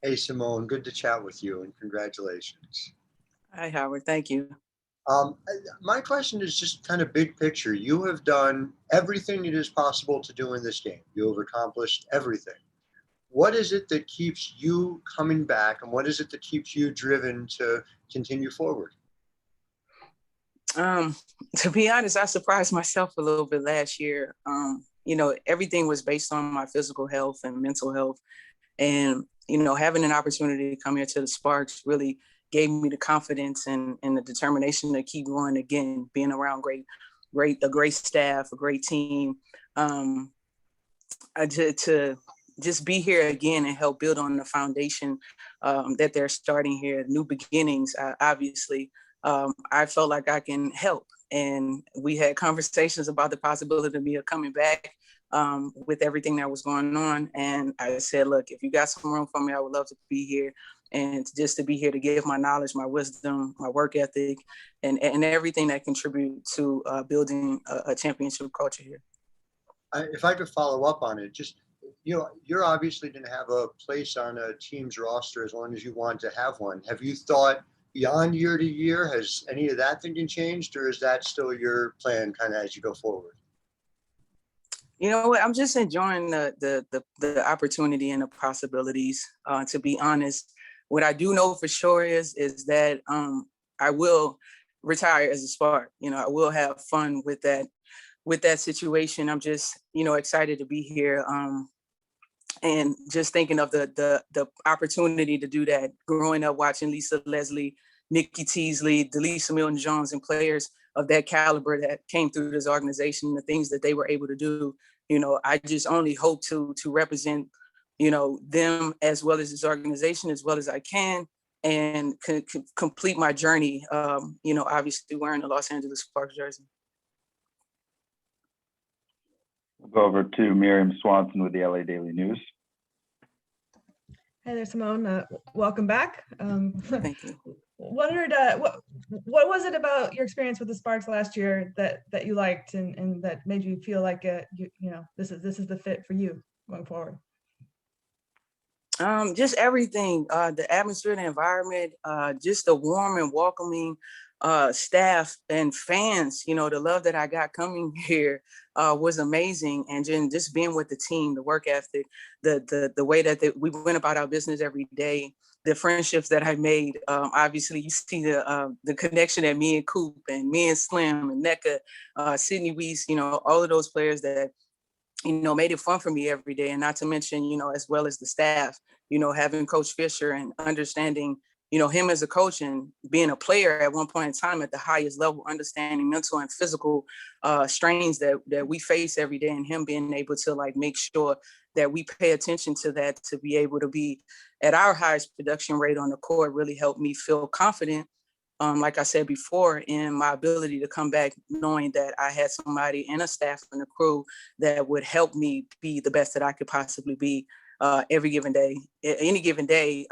Hey, Simone, good to chat with you and congratulations. Hi, Howard. Thank you. My question is just kind of big picture. You have done everything it is possible to do in this game. You have accomplished everything. What is it that keeps you coming back, and what is it that keeps you driven to continue forward? Um, to be honest, I surprised myself a little bit last year. Everything was based on my physical health and mental health. And, having an opportunity to come here to the Sparks really gave me the confidence and the determination to keep going again, being around a great staff, a great team. Um, to just be here again and help build on the foundation that they're starting here, new beginnings. Obviously, I felt like I can help, and we had conversations about the possibility of me coming back with everything that was going on. And I said, look, if you got some room for me, I would love to be here. And just to be here to give my knowledge, my wisdom, my work ethic, and everything that contribute to building a championship culture here. If I could follow up on it, just you're obviously going to have a place on a team's roster as long as you want to have one. Have you thought beyond year to year? Has any of that thinking changed, or is that still your plan, kind of as you go forward? You know what? I'm just enjoying the opportunity and the possibilities. To be honest, what I do know for sure is that I will retire as a Spark. I will have fun with that situation. I'm just excited to be here. And just thinking of the opportunity to do that, growing up watching Lisa Leslie, Nikki Teasley, Delisa Milton-Jones, and players of that caliber that came through this organization, the things that they were able to do, I just only hope to represent, them as well as this organization as well as I can, and complete my journey, obviously wearing the Los Angeles Sparks jersey. We'll go over to Miriam Swanson with the LA Daily News. Hey there, Simone. Welcome back. Thank you. Wondered what was it about your experience with the Sparks last year that you liked and that made you feel like this is the fit for you going forward? Just everything, the atmosphere, the environment, just the warm and welcoming staff and fans. The love that I got coming here was amazing. And then just being with the team, the work ethic, the way that we went about our business every day, the friendships that I made. Obviously, you see the connection that me and Coop and me and Slim and NECA, Sydney Weiss, all of those players that made it fun for me every day. And not to mention, as well as the staff, having Coach Fisher and understanding, him as a coach and being a player at one point in time at the highest level, understanding mental and physical strains that we face every day, and him being able to make sure that we pay attention to that to be able to be at our highest production rate on the court really helped me feel confident. Like I said before, in my ability to come back knowing that I had somebody and a staff and a crew that would help me be the best that I could possibly be every given day. Any given day,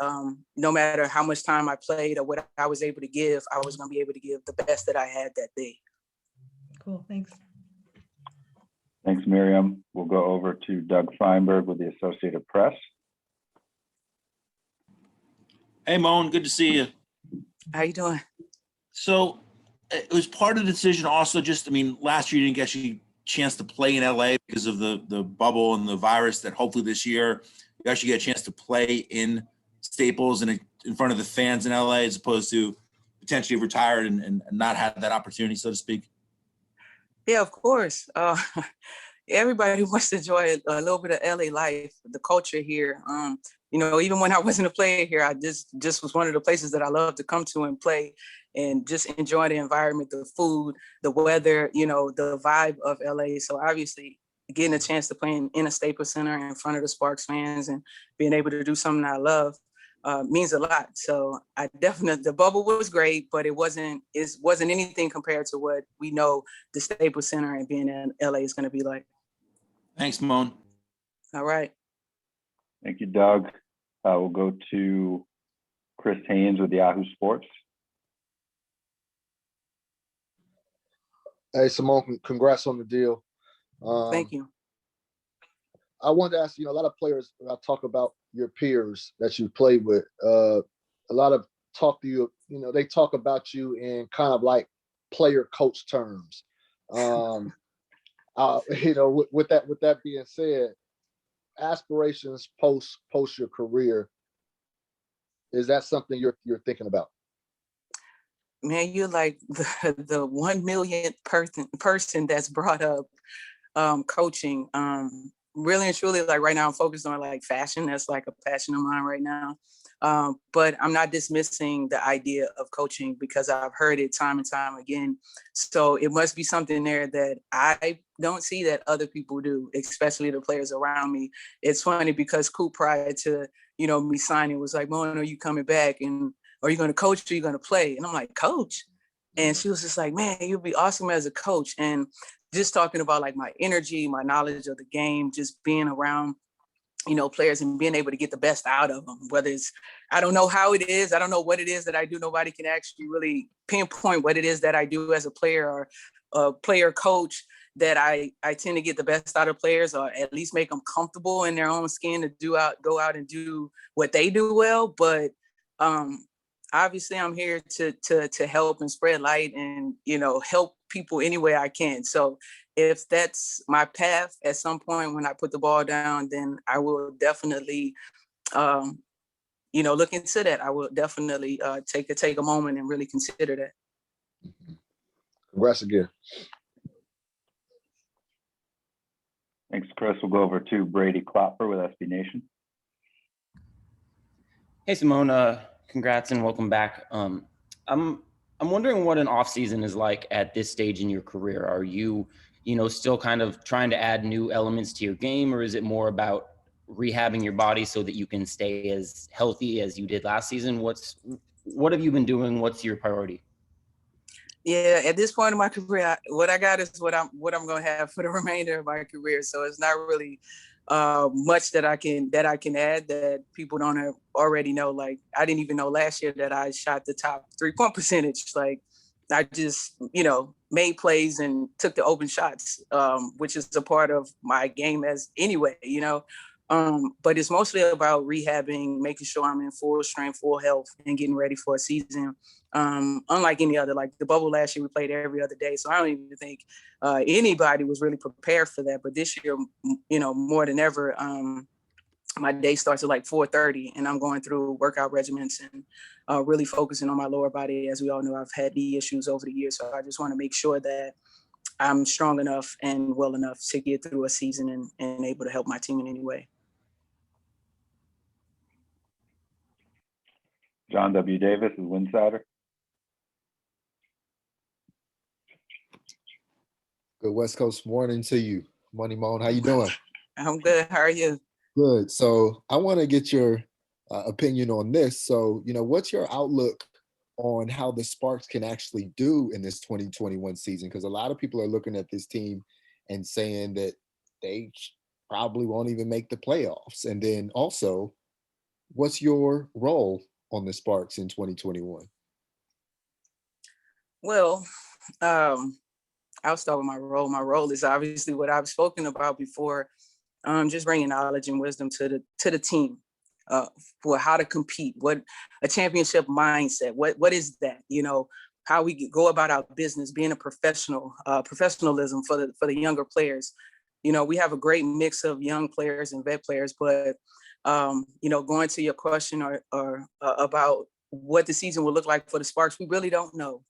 no matter how much time I played or what I was able to give, I was going to be able to give the best that I had that day. Cool, thanks. Thanks, Miriam. We'll go over to Doug Feinberg with the Associated Press. Hey, Moan, good to see you. How you doing? So it was part of the decision also last year you didn't get a chance to play in LA because of the bubble and the virus, that hopefully this year you actually get a chance to play in Staples and in front of the fans in LA as opposed to potentially retired and not have that opportunity, so to speak. Yeah, of course. Everybody wants to enjoy a little bit of LA life, the culture here. Even when I wasn't a player here, I just was one of the places that I love to come to and play and just enjoy the environment, the food, the weather, the vibe of LA. So obviously getting a chance to play in a Staples Center in front of the Sparks fans and being able to do something I love means a lot. So the bubble was great, but it wasn't anything compared to what we know the Staples Center and being in LA is going to be like. Thanks, Moan. All right. Thank you, Doug. We'll go to Chris Haynes with Yahoo Sports. Hey, Simone, congrats on the deal. Thank you. I wanted to ask, a lot of players talk about your peers that you played with. A lot of talk to you, they talk about you in kind of like player coach terms. With that being said, aspirations post your career, is that something you're thinking about? Man, you're like the 1 millionth person that's brought up coaching. Really and truly, like right now I'm focused on like fashion. That's like a passion of mine right now. But I'm not dismissing the idea of coaching because I've heard it time and time again. So it must be something there that I don't see that other people do, especially the players around me. It's funny because Coop, prior to, me signing, was like, Mona, are you coming back? And are you going to coach or are you going to play? And I'm like, coach. And she was just like, man, you'd be awesome as a coach. And just talking about like my energy, my knowledge of the game, just being around, players and being able to get the best out of them, whether it's, I don't know how it is. I don't know what it is that I do. Nobody can actually really pinpoint what it is that I do as a player or a player coach, that I tend to get the best out of players, or at least make them comfortable in their own skin to go out and do what they do well. But obviously I'm here to help and spread light and, help people any way I can. So if that's my path at some point when I put the ball down, then I will definitely, look into that. I will definitely take a moment and really consider that. Congrats again. Thanks, Chris. We'll go over to Brady Klopper with SB Nation. Hey, Seimone, congrats and welcome back. I'm wondering what an off season is like at this stage in your career. Are you, still kind of trying to add new elements to your game, or is it more about rehabbing your body so that you can stay as healthy as you did last season? What have you been doing? What's your priority? Yeah, at this point in my career, what I got is what I'm going to have for the remainder of my career. So it's not really much that I can add that people don't already know. Like, I didn't even know last year that I shot the top 3-point percentage. Like, I just, made plays and took the open shots, which is a part of my game as anyway, but it's mostly about rehabbing, making sure I'm in full strength, full health, and getting ready for a season. Unlike any other, like the bubble last year, we played every other day. So I don't even think anybody was really prepared for that. But this year, more than ever, my day starts at like 4:30 and I'm going through workout regimens and really focusing on my lower body. As we all know, I've had knee issues over the years. So I just want to make sure that I'm strong enough and well enough to get through a season and able to help my team in any way. John W. Davis is Winsider. Good West Coast morning to you. Money Moan, how you doing? I'm good. How are you? Good. So I want to get your opinion on this. So, what's your outlook on how the Sparks can actually do in this 2021 season? Because a lot of people are looking at this team and saying that they probably won't even make the playoffs. And then also, what's your role on the Sparks in 2021? Well, I'll start with my role. My role is obviously what I've spoken about before, just bringing knowledge and wisdom to the team for how to compete, what a championship mindset, what is that, how we go about our business, being a professionalism for the younger players. We have a great mix of young players and vet players, but going to your question or about what the season will look like for the Sparks, we really don't know.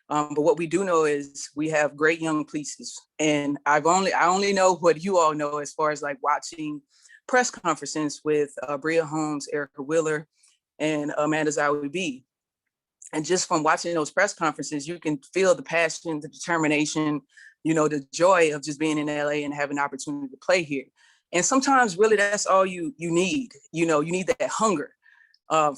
But what we do know is we have great young pieces, and I only know what you all know as far as like watching press conferences with Bria Holmes, Erica Wheeler, and Amanda Zawi. And just from watching those press conferences, you can feel the passion, the determination, the joy of just being in LA and having an opportunity to play here. And sometimes really that's all you need. You need that hunger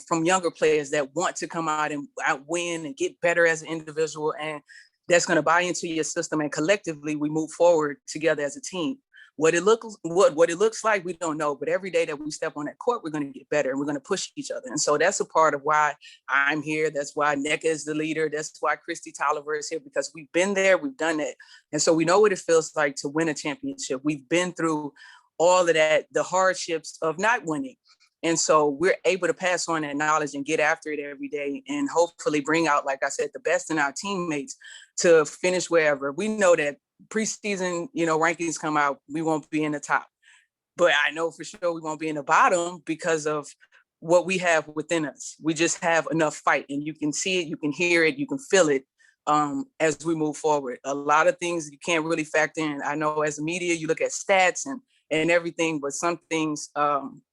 from younger players that want to come out and win and get better as an individual. And that's going to buy into your system. And collectively, we move forward together as a team. What it looks like, we don't know. But every day that we step on that court, we're going to get better and we're going to push each other. And so that's a part of why I'm here. That's why NECA is the leader. That's why Christy Tolliver is here, because we've been there, we've done it. And so we know what it feels like to win a championship. We've been through all of that, the hardships of not winning. And so we're able to pass on that knowledge and get after it every day and hopefully bring out, like I said, the best in our teammates to finish wherever. We know that preseason, rankings come out, we won't be in the top. But I know for sure we won't be in the bottom because of what we have within us. We just have enough fight, and you can see it, you can hear it, you can feel it as we move forward. A lot of things you can't really factor in. I know as a media, you look at stats and everything, but some things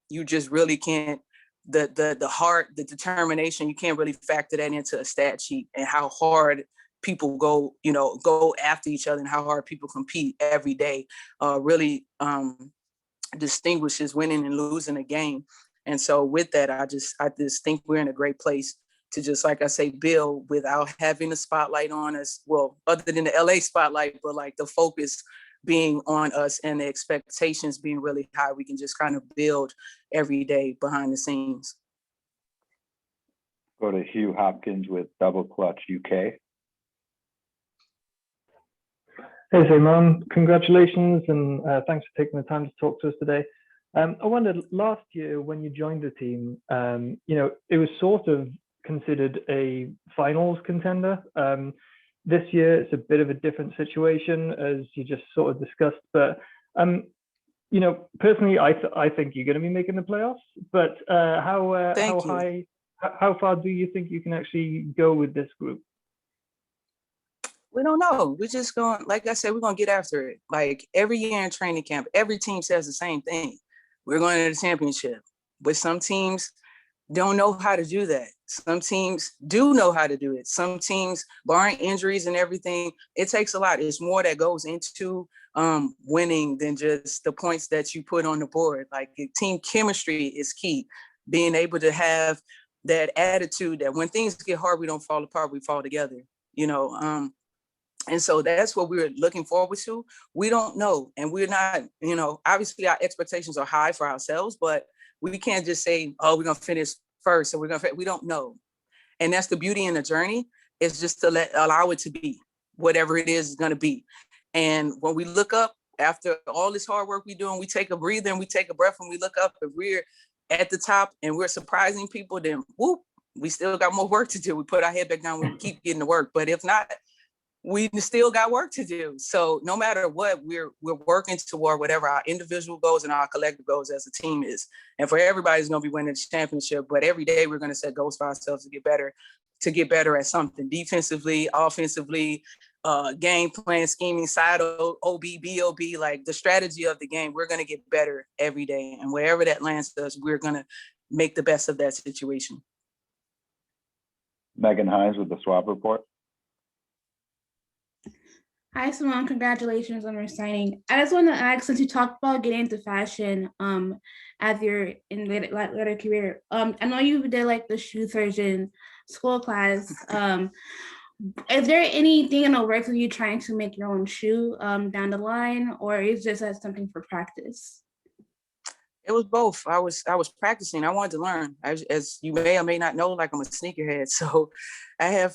you just really can't, the heart, the determination, you can't really factor that into a stat sheet, and how hard people go after each other and how hard people compete every day really distinguishes winning and losing a game. And so with that, I just think we're in a great place to just, like I say, build without having the spotlight on us. Well, other than the LA spotlight, but like the focus being on us and the expectations being really high. We can just kind of build every day behind the scenes. Go to Hugh Hopkins with Double Clutch UK. Hey, Seimone, congratulations, and thanks for taking the time to talk to us today. I wondered, last year when you joined the team, it was sort of considered a finals contender. This year, it's a bit of a different situation, as you just sort of discussed. But personally, I think you're going to be making the playoffs. But how far do you think you can actually go with this group? We don't know. We're just going, like I said, we're going to get after it. Like every year in training camp, every team says the same thing. We're going to the championship. But some teams don't know how to do that. Some teams do know how to do it. Some teams, barring injuries and everything, it takes a lot. It's more that goes into winning than just the points that you put on the board. Like team chemistry is key. Being able to have that attitude that when things get hard, we don't fall apart, we fall together. And so that's what we're looking forward to. We don't know. And we're not, obviously our expectations are high for ourselves, but we can't just say, oh, we're going to finish first. So we don't know. And that's the beauty in the journey, is just to allow it to be whatever it is going to be. And when we look up after all this hard work we're doing, we take a breather and we take a breath and we look up, and we're at the top and we're surprising people, then whoop, we still got more work to do. We put our head back down, we keep getting to work. But if not, we still got work to do. So no matter what, we're working toward whatever our individual goals and our collective goals as a team is. And for everybody's going to be winning the championship, but every day we're going to set goals for ourselves to get better at something, defensively, offensively, game plan, scheming, side OB, BOB, like the strategy of the game. We're going to get better every day. And wherever that lands us, we're going to make the best of that situation. Megan Hines with the Swap Report. Hi, Simone. Congratulations on your signing. I just want to ask, since you talked about getting into fashion as you're in later career, I know you did like the shoe surgeon school class. Is there anything in the works of you trying to make your own shoe down the line, or is just as something for practice? It was both. I was practicing. I wanted to learn. As you may or may not know, like I'm a sneakerhead, so I have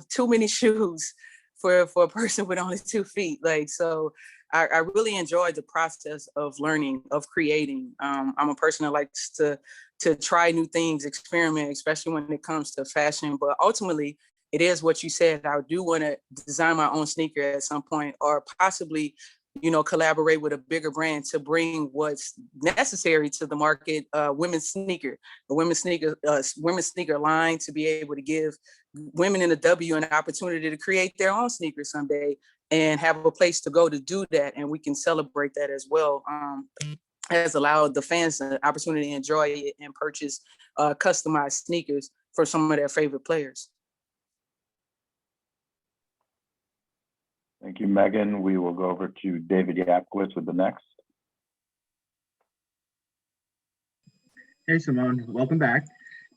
too many shoes for a person with only 2 feet. Like, so I really enjoyed the process of learning, of creating. I'm a person that likes to try new things, experiment, especially when it comes to fashion. But ultimately, it is what you said. I do want to design my own sneaker at some point, or possibly, collaborate with a bigger brand to bring what's necessary to the market. Women's sneaker line, to be able to give women in the W an opportunity to create their own sneakers someday and have a place to go to do that. And we can celebrate that as well. Has allowed the fans the opportunity to enjoy it and purchase customized sneakers for some of their favorite players. Thank you, Megan. We will go over to David Yapkowitz with the next. Hey, Simone, welcome back.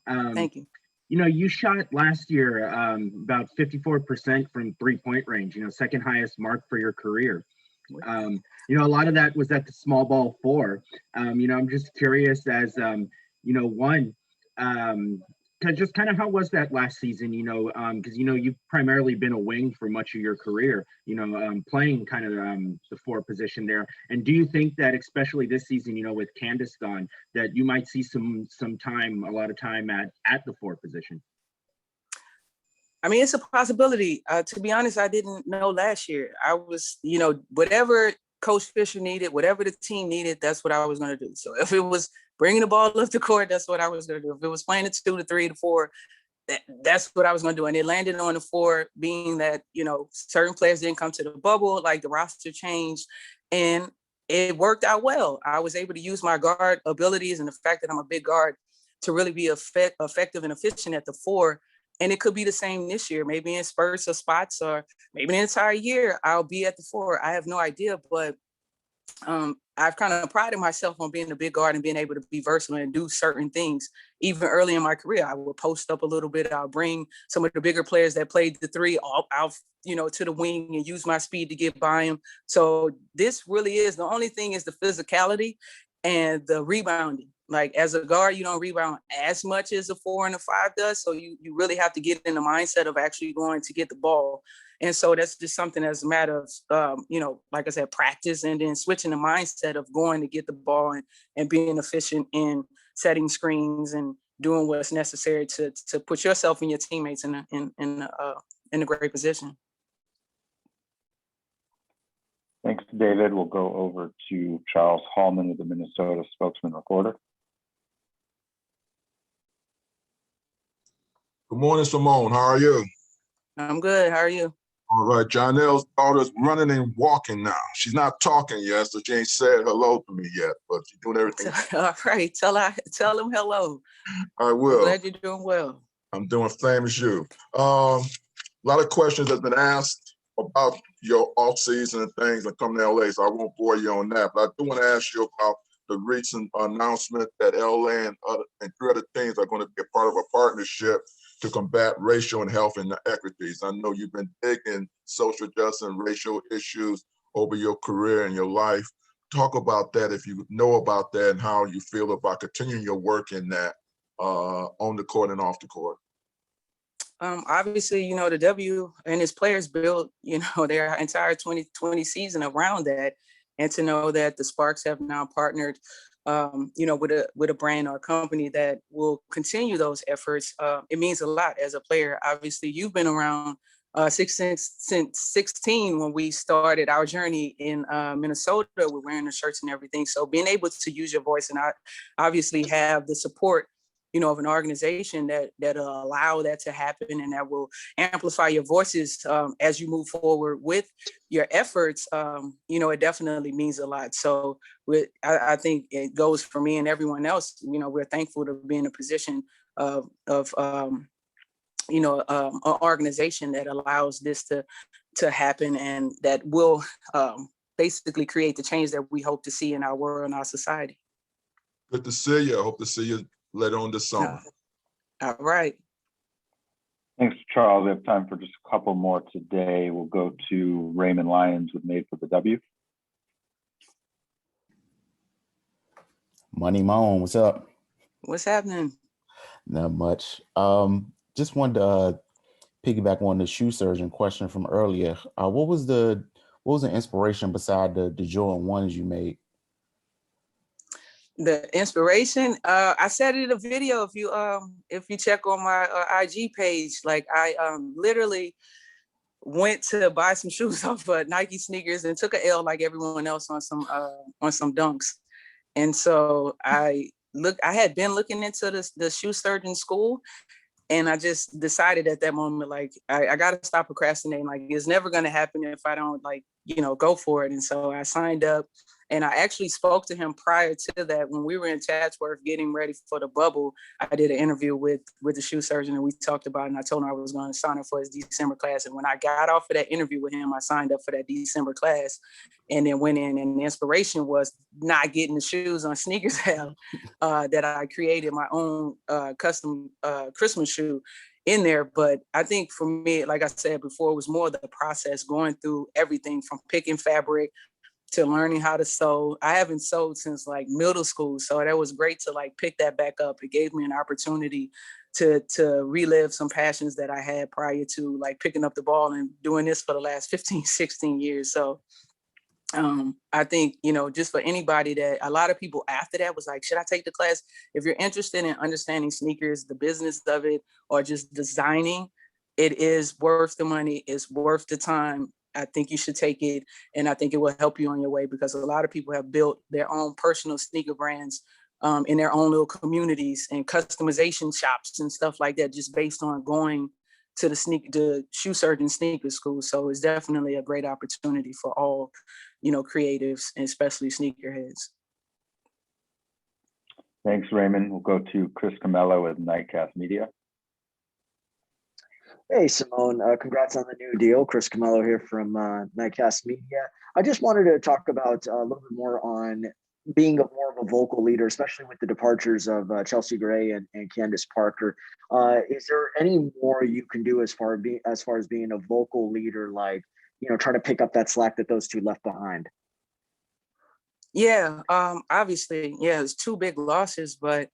Thank you. You shot last year about 54% from 3-point range, second highest mark for your career. A lot of that was at the small ball 4. I'm just curious as, just kind of how was that last season? Because you've primarily been a wing for much of your career. Playing kind of the forward position there. And do you think that, especially this season, with Candace gone, that you might see a lot of time at the forward position? I mean, it's a possibility. To be honest, I didn't know last year. I was, whatever Coach Fisher needed, whatever the team needed, that's what I was going to do. So if it was bringing the ball up the court, that's what I was going to do. If it was playing the 2, the 3, the 4, that's what I was going to do. And it landed on the 4, being that, certain players didn't come to the bubble, like the roster changed, and it worked out well. I was able to use my guard abilities and the fact that I'm a big guard to really be effective and efficient at the 4. And it could be the same this year, maybe in spurts or spots, or maybe the entire year I'll be at the 4. I have no idea, but I've kind of prided myself on being a big guard and being able to be versatile and do certain things. Even early in my career, I would post up a little bit. I'll bring some of the bigger players that played the 3 out, to the wing and use my speed to get by them. So this really is, the only thing is the physicality and the rebounding. Like as a guard, you don't rebound as much as a 4 and a 5 does. So you really have to get in the mindset of actually going to get the ball. And so that's just something that's a matter of, like I said, practice, and then switching the mindset of going to get the ball and being efficient in setting screens and doing what's necessary to put yourself and your teammates in a great position. Thanks, David. We'll go over to Charles Hallman with the Minnesota Spokesman Recorder. Good morning, Seimone. How are you? I'm good. How are you? All right. Jonelle's daughter's running and walking now. She's not talking yet, so she ain't said hello to me yet, but she's doing everything. All right. Tell them hello. I will. I'm glad you're doing well. I'm doing same as you. A lot of questions have been asked about your off season and things and coming to LA, so I won't bore you on that. But I do want to ask you about the recent announcement that LA and 3 other teams are going to be a part of a partnership to combat racial and health inequities. I know you've been big in social justice and racial issues over your career and your life. Talk about that, if you know about that, and how you feel about continuing your work in that on the court and off the court. Obviously, the W and his players built, their entire 2020 season around that. And to know that the Sparks have now partnered with a brand or a company that will continue those efforts, it means a lot as a player. Obviously, you've been around since 16 when we started our journey in Minnesota. We're wearing the shirts and everything. So being able to use your voice and obviously have the support, of an organization that'll allow that to happen and that will amplify your voices as you move forward with your efforts, it definitely means a lot. So I think it goes for me and everyone else. We're thankful to be in a position of an organization that allows this to happen and that will basically create the change that we hope to see in our world and our society. Good to see you. I hope to see you later on this summer. All right. Thanks, Charles. We have time for just a couple more today. We'll go to Raymond Lyons with Made for the W. Money Moan, what's up? What's happening? Not much. Just wanted to piggyback on the shoe surgeon question from earlier. What was the inspiration beside the Jordan 1s you made? The inspiration, I said it in a video. If you check on my IG page, like I literally went to buy some shoes off Nike sneakers and took an L like everyone else on some dunks. And so I had been looking into the shoe surgeon school, and I just decided at that moment, like I got to stop procrastinating. Like it's never going to happen if I don't go for it. And so I signed up. And I actually spoke to him prior to that when we were in Chatsworth getting ready for the bubble. I did an interview with the shoe surgeon, and we talked about it, and I told him I was going to sign up for his December class. And when I got off of that interview with him, I signed up for that December class and then went in. And the inspiration was not getting the shoes on Sneakers Hell that I created my own custom Christmas shoe in there. But I think for me, like I said before, it was more the process, going through everything from picking fabric to learning how to sew. I haven't sewed since like middle school. So that was great to pick that back up. It gave me an opportunity to relive some passions that I had prior to like picking up the ball and doing this for the last 15, 16 years. So I think, just for anybody that a lot of people after that was like, should I take the class? If you're interested in understanding sneakers, the business of it, or just designing, it is worth the money. It's worth the time. I think you should take it. And I think it will help you on your way, because a lot of people have built their own personal sneaker brands in their own little communities and customization shops and stuff like that, just based on going to the shoe surgeon sneaker school. So it's definitely a great opportunity for all, creatives, and especially sneakerheads. Thanks, Raymond. We'll go to Chris Camello with Nightcast Media. Hey, Simone, congrats on the new deal. Chris Camello here from Nightcast Media. I just wanted to talk about a little bit more on being more of a vocal leader, especially with the departures of Chelsea Gray and Candace Parker. Is there any more you can do as far as being a vocal leader, like, trying to pick up that slack that those two left behind? Yeah, obviously, it's 2 big losses, but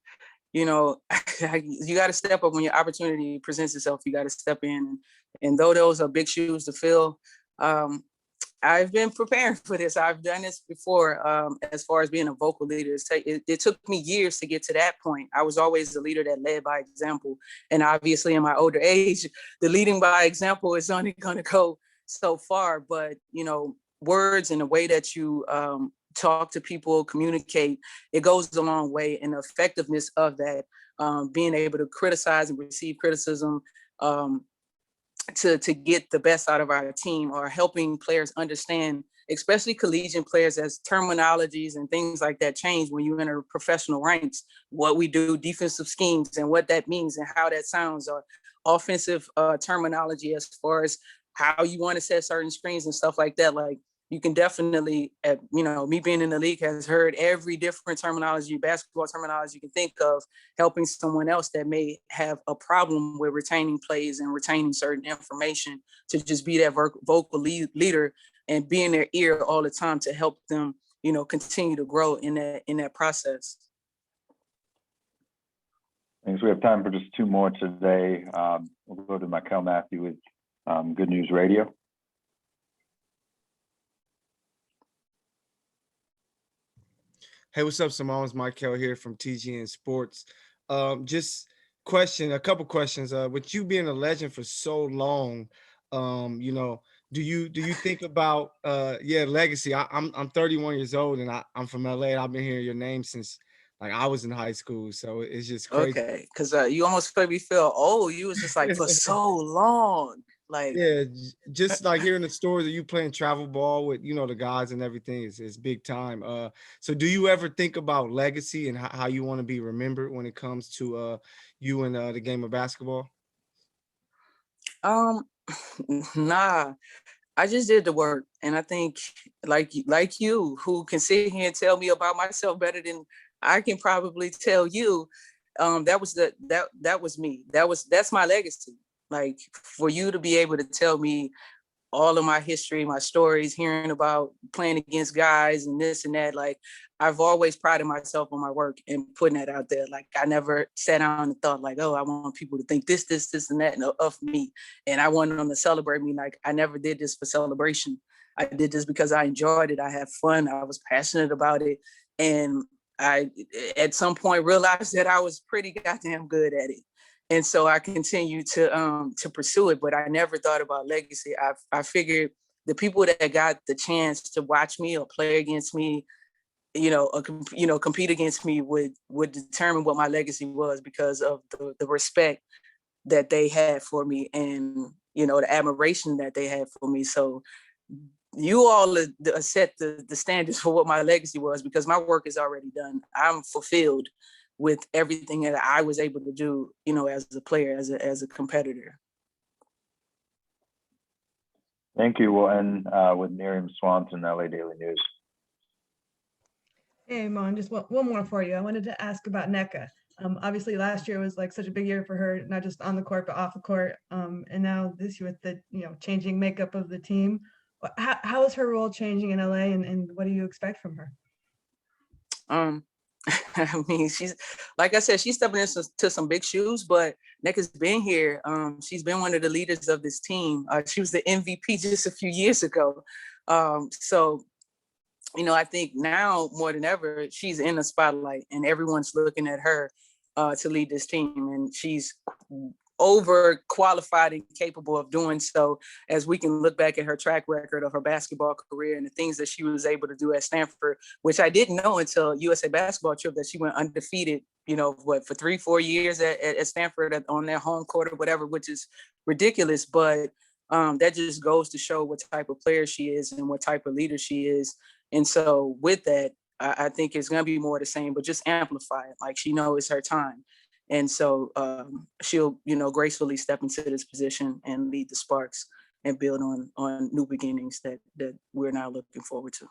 you got to step up when your opportunity presents itself. You got to step in, and though those are big shoes to fill, I've been preparing for this. I've done this before. As far as being a vocal leader, it took me years to get to that point. I was always the leader that led by example, and obviously in my older age, the leading by example is only going to go so far. But words and the way that you talk to people, communicate, it goes a long way. And the effectiveness of that, being able to criticize and receive criticism, to get the best out of our team, or helping players understand, especially collegiate players, as terminologies and things like that change when you enter professional ranks, what we do, defensive schemes and what that means and how that sounds, or offensive terminology as far as how you want to set certain screens and stuff like that. Like, you can definitely, me being in the league has heard every different terminology, basketball terminology you can think of, helping someone else that may have a problem with retaining plays and retaining certain information, to just be that vocal leader and be in their ear all the time to help them, continue to grow in that process. Thanks. We have time for just 2 more today. We'll go to Michael Matthew with Good News Radio. Hey, what's up, Simone? It's Michael here from TGN Sports. Just a couple questions. With you being a legend for so long, do you think about legacy? I'm 31 years old and I'm from LA. And I've been hearing your name since like I was in high school, so it's just crazy. Okay, because you almost made me feel old. You was just like for so long. Like, yeah, just like hearing the stories of you playing travel ball with the guys and everything is big time. So do you ever think about legacy and how you want to be remembered when it comes to you and the game of basketball? Nah, I just did the work, and I think like you, who can sit here and tell me about myself better than I can probably tell you, that was me. That's my legacy. Like, for you to be able to tell me all of my history, my stories, hearing about playing against guys and this and that, like, I've always prided myself on my work and putting that out there. Like, I never sat down and thought like, oh, I want people to think this, and that of me. And I want them to celebrate me. Like, I never did this for celebration. I did this because I enjoyed it. I had fun. I was passionate about it. And I, at some point, realized that I was pretty goddamn good at it. And so I continue to pursue it, but I never thought about legacy. I figured the people that got the chance to watch me or play against me, compete against me would determine what my legacy was, because of the respect that they had for me and, the admiration that they had for me. So you all set the standards for what my legacy was, because my work is already done. I'm fulfilled with everything that I was able to do, as a player, as a competitor. Thank you. We'll end with Miriam Swanson, LA Daily News. Hey, Mon, just one more for you. I wanted to ask about Nneka. Obviously, last year was like such a big year for her, not just on the court, but off the court. And now this year with the changing makeup of the team, how is her role changing in LA, and what do you expect from her? I mean, she's, like I said, she's stepping into some big shoes, but Nneka's been here. She's been one of the leaders of this team. She was the MVP just a few years ago. So, you know, I think now more than ever, she's in the spotlight and everyone's looking at her to lead this team. And she's over qualified and capable of doing so, as we can look back at her track record of her basketball career and the things that she was able to do at Stanford, which I didn't know until USA basketball trip, that she went undefeated, you know, what, for 3-4 years at Stanford on their home court or whatever, which is ridiculous. But that just goes to show what type of player she is and what type of leader she is. And so with that, I think it's going to be more the same, but just amplify it. Like, she knows it's her time. And so she'll, you know, gracefully step into this position and lead the Sparks and build on new beginnings that we're now looking forward to.